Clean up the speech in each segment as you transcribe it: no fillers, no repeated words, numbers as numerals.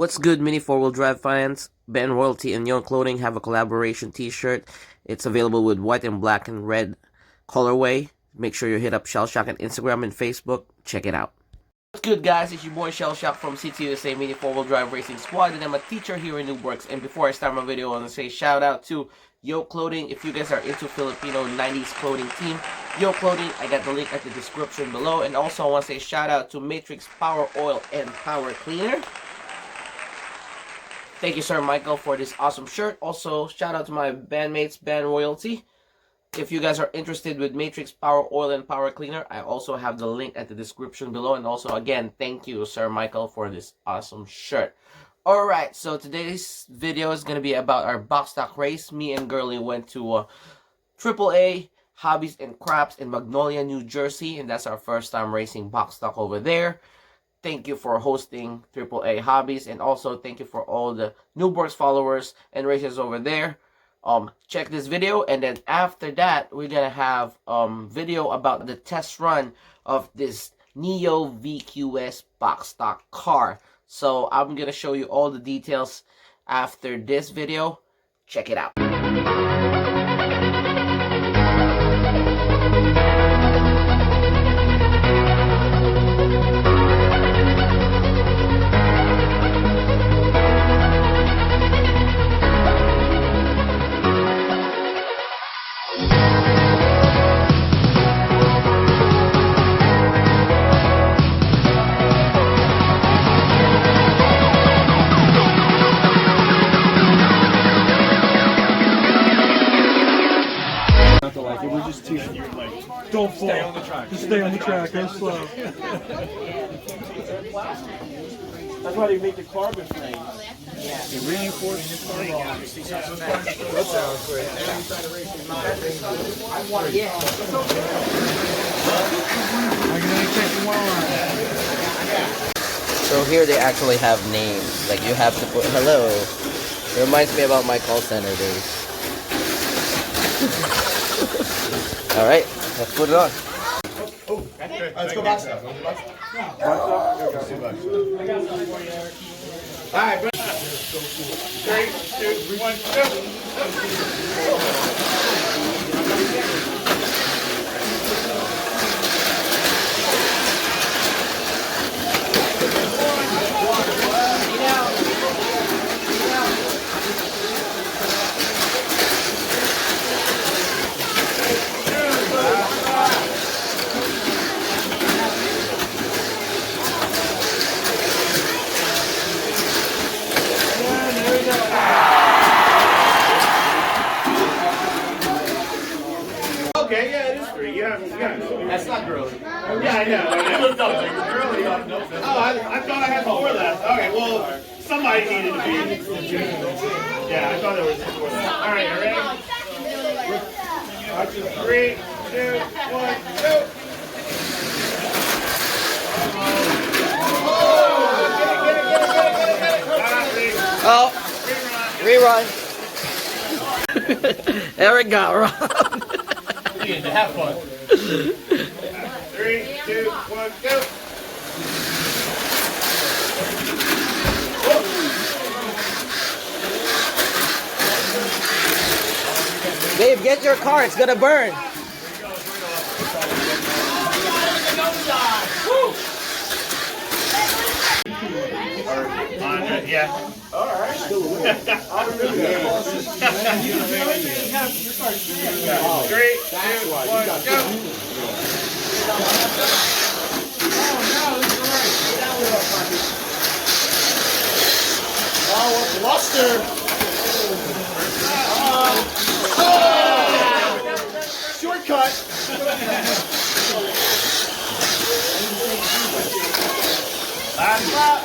What's good, Mini 4-wheel drive fans? Ben Royalty and Young Clothing have a collaboration t-shirt. It's available with white and black and red colorway. Make sure you hit up Cielshock on Instagram and Facebook. Check it out. What's good, guys? It's your boy Cielshock from CTUSA Mini 4-wheel drive racing squad, and I'm a teacher here in Noobworx. And before I start my video, I want to say shout out to Yo Clothing. If you guys are into Filipino 90s clothing team, Yo Clothing, I got the link at the description below. And also I want to say shout out to Matrixx Power Oil and Power Cleaner. Thank you, Sir Michael, for this awesome shirt. Also, shout out to my bandmates, Band Royalty. If you guys are interested with Matrixx Power Oil and Power Cleaner, I also have the link at the description below. And also, again, thank you, Sir Michael, for this awesome shirt. Alright, so today's video is going to be about our Boxstock race. Me and Girly went to AAA, Hobbies and Crafts in Magnolia, New Jersey. And that's our first time racing Boxstock over there. Thank you for hosting AAA Hobbies, and also thank you for all the Noobworx followers and racers over there. Check this video, and then after that, we're gonna have video about the test run of this Neo VQS Boxstock car. So I'm gonna show you all the details after this video. Check it out. Don't fall. Stay on the track. Just stay on the track. Go slow. That's why they make the carbon frame. Yeah. You reinforce the carbon. That sounds great. Yeah. So here they actually have names. Like you have to put hello. It reminds me about my call center days. All right, let's put it on. Let's go Boxstock. All right, 3, 2, 1, Okay, yeah, it is 3. Yeah. That's not girly. Yeah, I know. Oh, I thought I had 4 left. Okay, well, somebody needed to be. Yeah, I thought there was 4 left. All right, you ready? 3, 2, 1, go! Oh, rerun. Eric got robbed. You need to have fun. 3, 2, 1, go! Babe, get your car. It's gonna burn. Yeah. All right. I'll remember that. 3, 2, 1, go. Oh, a bluster. Shortcut. Last lap.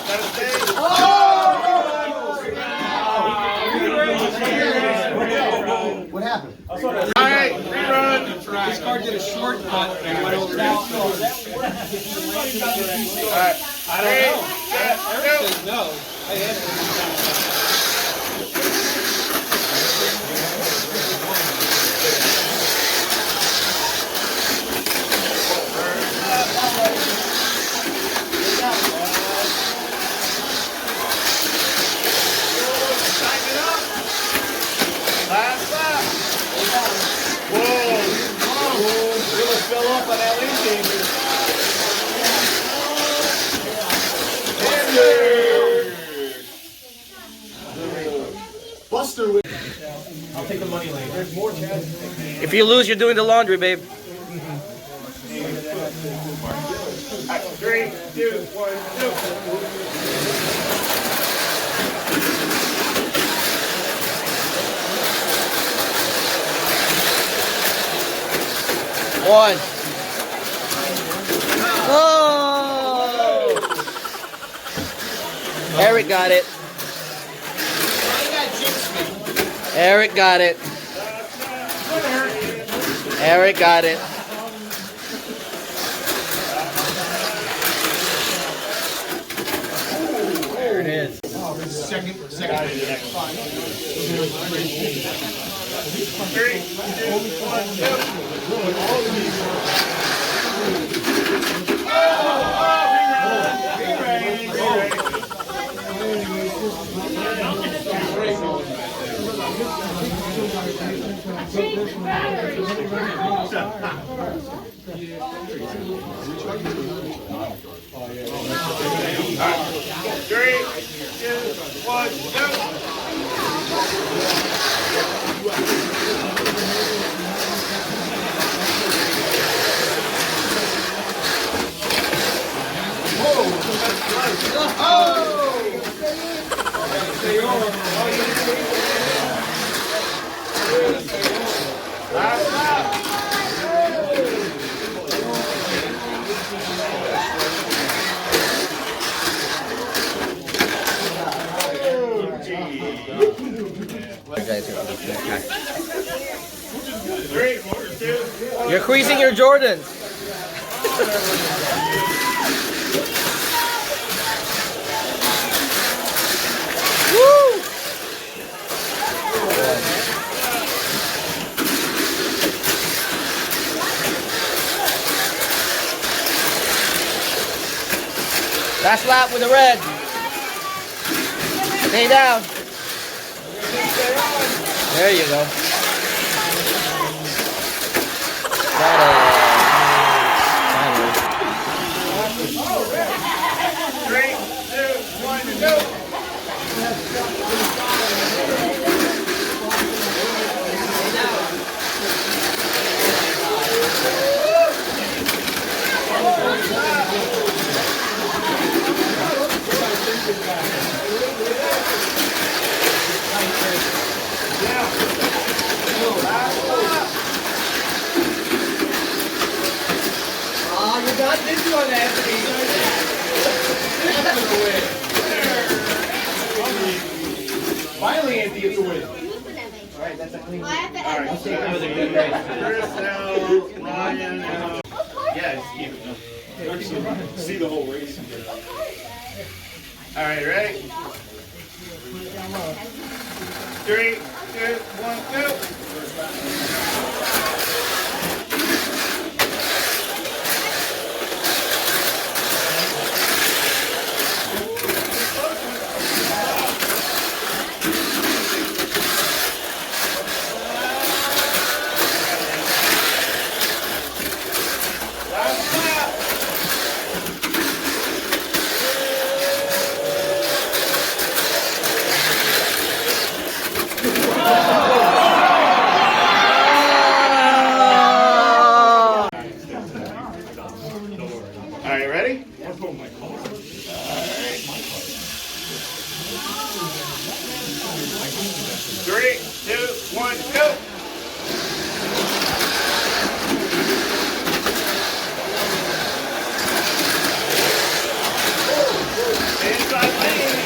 What happened? All right, rerun. This car did a shortcut and went over there. All right. I don't know. Eric says no. I asked him. Buster with. I'll take the money later. There's more, Chad. If you lose, you're doing the laundry, babe. 3, 2, 1, go. One. Oh! Eric got it. Eric got it. Eric got it. There it is. Second. 3, 2, 1, go. Three, two, one, go. Three, two, one. You're creasing your Jordans. Woo! Last lap with the red. Stay down. There you go. Got it. Three, two, one, go. You got this one, Anthony. Finally, Anthony gets a win. Alright, that's a clean win. Alright, that was a good race. Chris now, Ryan now. Yeah, just keep it going. See the whole race. Alright, ready? 3, 2, 1, go. Alright, ready? 3, 2, 1, go! Inside lane!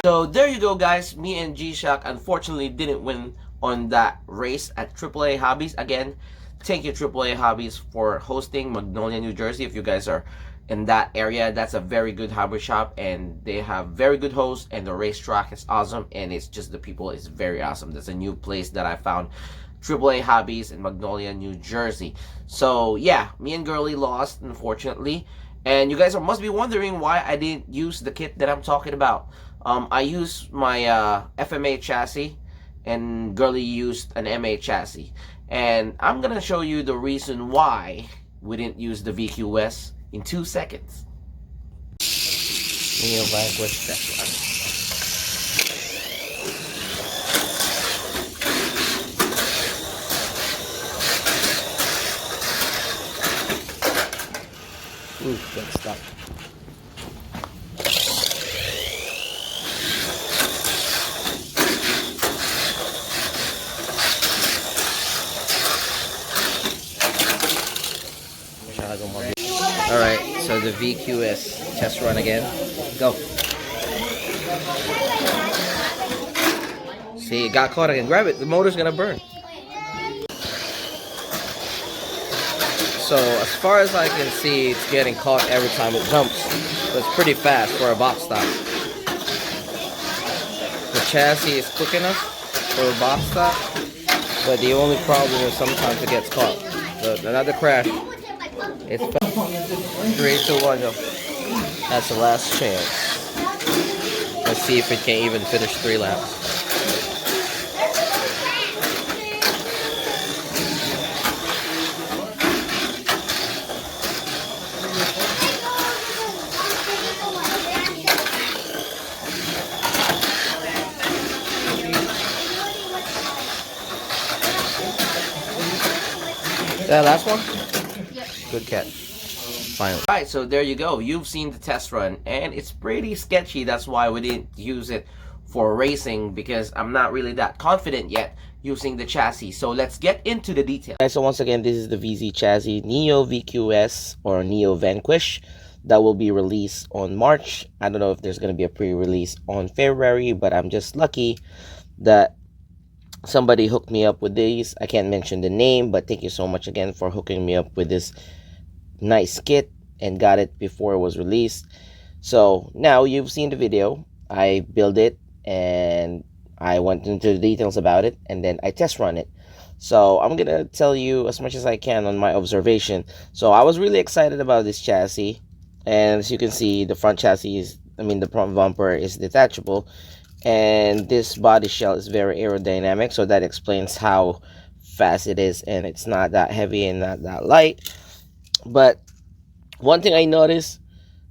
So there you go, guys. Me and geeshock unfortunately didn't win on that race at AAA Hobbies. Again, thank you AAA Hobbies for hosting Magnolia, New Jersey. If you guys are in that area, that's a very good hobby shop, and they have very good hosts, and the racetrack is awesome, and it's just the people is very awesome. That's a new place that I found, AAA Hobbies in Magnolia, New Jersey. So yeah, me and Girly lost, unfortunately, and you guys must be wondering why I didn't use the kit that I'm talking about. I used my FMA chassis, and Girly used an MA chassis, and I'm gonna show you the reason why we didn't use the VQS in 2 seconds. Neo VQS test run. Ooh, got stuck. Alright, so the VQS test run again. Go. See, it got caught again. Grab it. The motor's gonna burn. So, as far as I can see, it's getting caught every time it jumps. So it's pretty fast for a Boxstock. The chassis is quick enough for a Boxstock, but the only problem is sometimes it gets caught. So, another crash. It's 3, 2, 1, go. That's the last chance. Let's see if it can even finish 3 laps. That last one? Yep. Good catch. Finally. Alright, so there you go. You've seen the test run, and it's pretty sketchy. That's why we didn't use it for racing, because I'm not really that confident yet using the chassis. So let's get into the details. Alright, so once again, this is the VZ chassis, Neo VQS or Neo VQS, that will be released on March. I don't know if there's going to be a pre-release on February, but I'm just lucky that somebody hooked me up with these. I can't mention the name, but thank you so much again for hooking me up with this nice kit and got it before it was released. So now you've seen the video. I built it and I went into the details about it, and then I test run it. So I'm gonna tell you as much as I can on my observation. So I was really excited about this chassis, and as you can see, the front chassis is, the front bumper is detachable, and this body shell is very aerodynamic, so that explains how fast it is, and it's not that heavy and not that light. But one thing I noticed,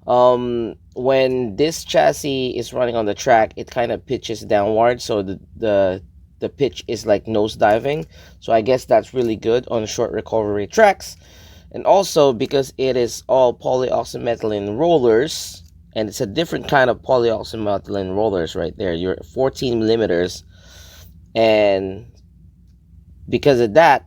when this chassis is running on the track, it kind of pitches downward, so the pitch is like nose diving. So I guess that's really good on short recovery tracks. And also because it is all polyoxymethylene rollers, and it's a different kind of polyoxymethylene rollers right there. You're 14 millimeters, and because of that,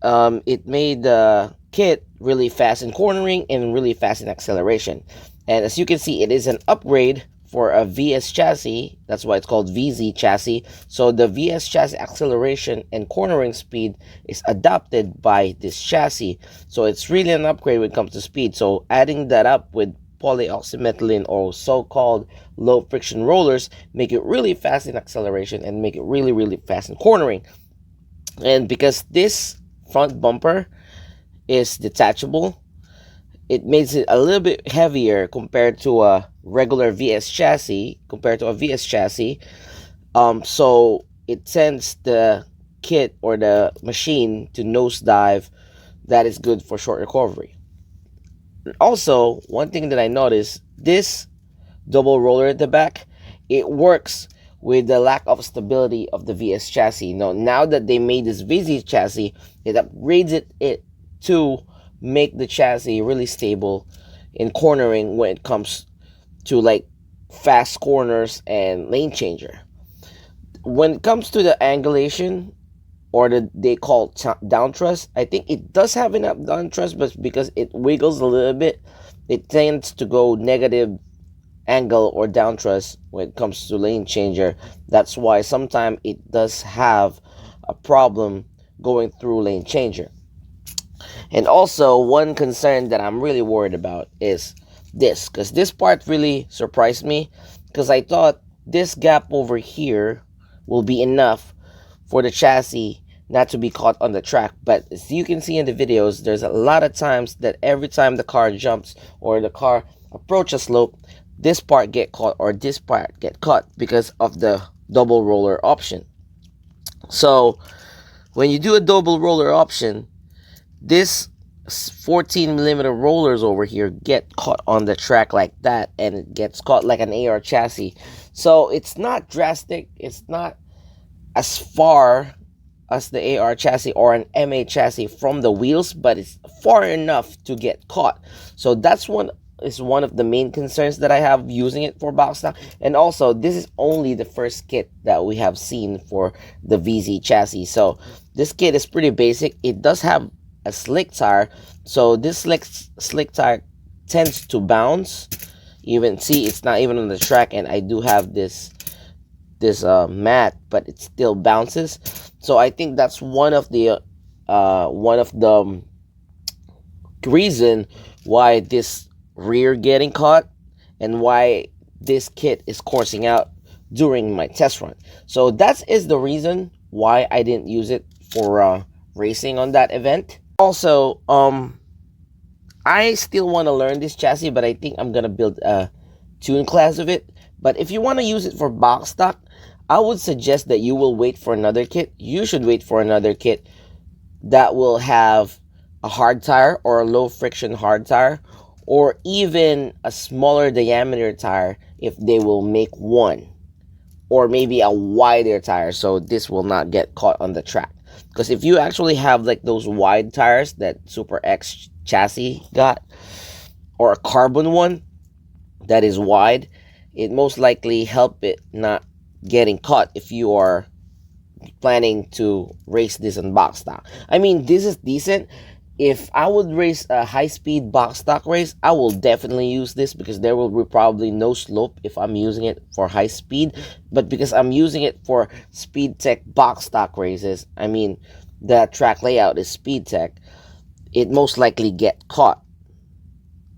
it made the kit really fast in cornering and really fast in acceleration. And as you can see, it is an upgrade for a VS chassis. That's why it's called VZ chassis. So the VS chassis acceleration and cornering speed is adopted by this chassis. So it's really an upgrade when it comes to speed. So adding that up with polyoxymethylene or so-called low friction rollers make it really fast in acceleration and make it really fast in cornering. And because this front bumper is detachable, it makes it a little bit heavier compared to a regular VS chassis, so it sends the kit or the machine to nosedive. That is good for short recovery. Also, one thing that I noticed, this double roller at the back, it works with the lack of stability of the VS chassis. Now that they made this VZ chassis, it upgrades it to make the chassis really stable in cornering when it comes to like fast corners and lane changer. When it comes to the angulation, or they call down thrust, I think it does have enough down thrust, but because it wiggles a little bit, it tends to go negative angle or down thrust when it comes to lane changer. That's why sometimes it does have a problem going through lane changer. And also, one concern that I'm really worried about is this, because this part really surprised me, because I thought this gap over here will be enough for the chassis not to be caught on the track. But as you can see in the videos, there's a lot of times that every time the car jumps or the car approaches a slope, this part get caught or this part get caught because of the double roller option. So when you do a double roller option, this 14mm rollers over here get caught on the track like that, and it gets caught like an AR chassis. So it's not drastic, it's not as far as the AR chassis or an MA chassis from the wheels, but it's far enough to get caught. So that's one of the main concerns that I have using it for Boxstock. And also, this is only the first kit that we have seen for the VZ chassis. So this kit is pretty basic. It does have a slick tire, so this slick tire tends to bounce. Even see, it's not even on the track, and I do have this mat, but it still bounces. So I think that's one of the reason why this rear getting caught and why this kit is coursing out during my test run. So that is the reason why I didn't use it for racing on that event. Also, I still want to learn this chassis, but I think I'm gonna build a tune class of it. But if you want to use it for Boxstock, I would suggest that you will wait for another kit. You should wait for another kit that will have a hard tire or a low friction hard tire, or even a smaller diameter tire if they will make one, or maybe a wider tire so this will not get caught on the track. Because if you actually have like those wide tires that Super X chassis got, or a carbon one that is wide, it most likely help it not getting caught if you are planning to race this on Boxstock. I mean, this is decent. If I would race a high-speed Boxstock race, I will definitely use this because there will be probably no slope if I'm using it for high speed. But because I'm using it for Speed Tech Boxstock races, I mean, the track layout is Speed Tech, it most likely get caught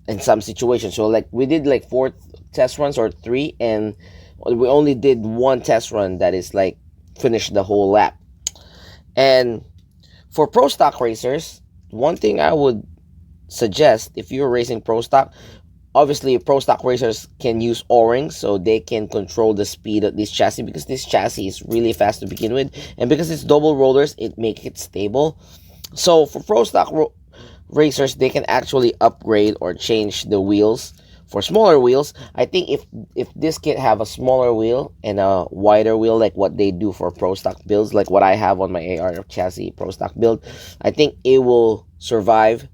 in some situations. So like we did like 4 test runs or 3, and we only did 1 test run that is like finished the whole lap. And for pro stock racers, one thing I would suggest if you're racing pro stock, obviously pro stock racers can use O-rings so they can control the speed of this chassis, because this chassis is really fast to begin with, and because it's double rollers, it makes it stable. So for pro stock racers, they can actually upgrade or change the wheels for smaller wheels. I think if this kit have a smaller wheel and a wider wheel like what they do for pro stock builds, like what I have on my AR chassis pro stock build, I think it will survive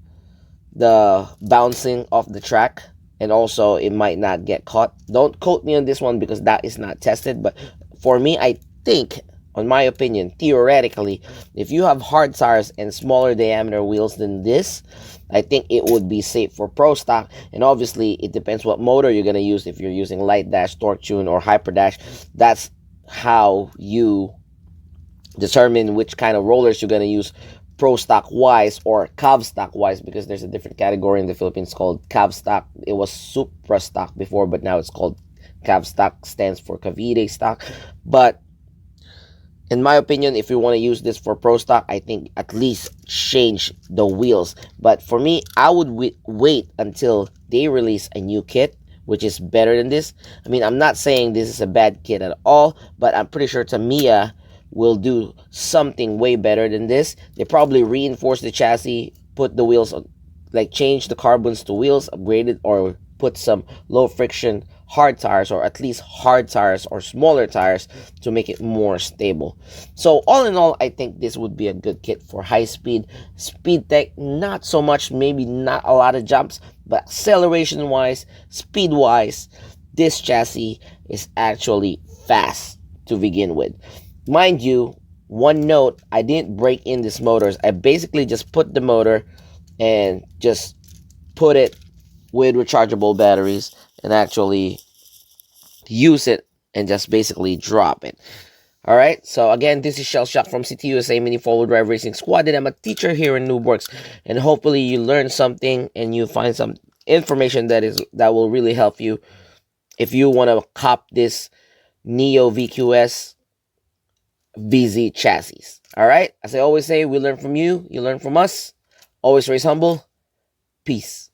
the bouncing off the track, and also it might not get caught. Don't quote me on this one because that is not tested, but for me, I think, on my opinion, theoretically, if you have hard tires and smaller diameter wheels than this, I think it would be safe for pro stock. And obviously, it depends what motor you're going to use. If you're using light dash, torque tune, or hyper dash, that's how you determine which kind of rollers you're going to use pro stock wise or cav stock wise, because there's a different category in the Philippines called cav stock. It was supra stock before, but now it's called cav stock, stands for Cavite stock. But in my opinion, if you want to use this for pro stock, I think at least change the wheels. But for me, I would wait until they release a new kit, which is better than this. I mean, I'm not saying this is a bad kit at all, but I'm pretty sure Tamiya will do something way better than this. They probably reinforce the chassis, put the wheels, like change the carbons to wheels, upgrade it, or put some low friction hard tires, or at least hard tires or smaller tires to make it more stable. So all in all, I think this would be a good kit for high speed. Speed Tech, not so much, maybe not a lot of jumps, but acceleration wise, speed wise, this chassis is actually fast to begin with. Mind you, one note, I didn't break in these motors. I basically just put the motor and just put it with rechargeable batteries and actually use it and just basically drop it. All right, so again, this is Cielshock from CTUSA Mini 4-wheel drive racing squad, and I'm a teacher here in Noobworx, and hopefully you learn something and you find some information that will really help you if you want to cop this Neo VQS VZ chassis. All right, as I always say, we learn from you, you learn from us. Always race humble. Peace.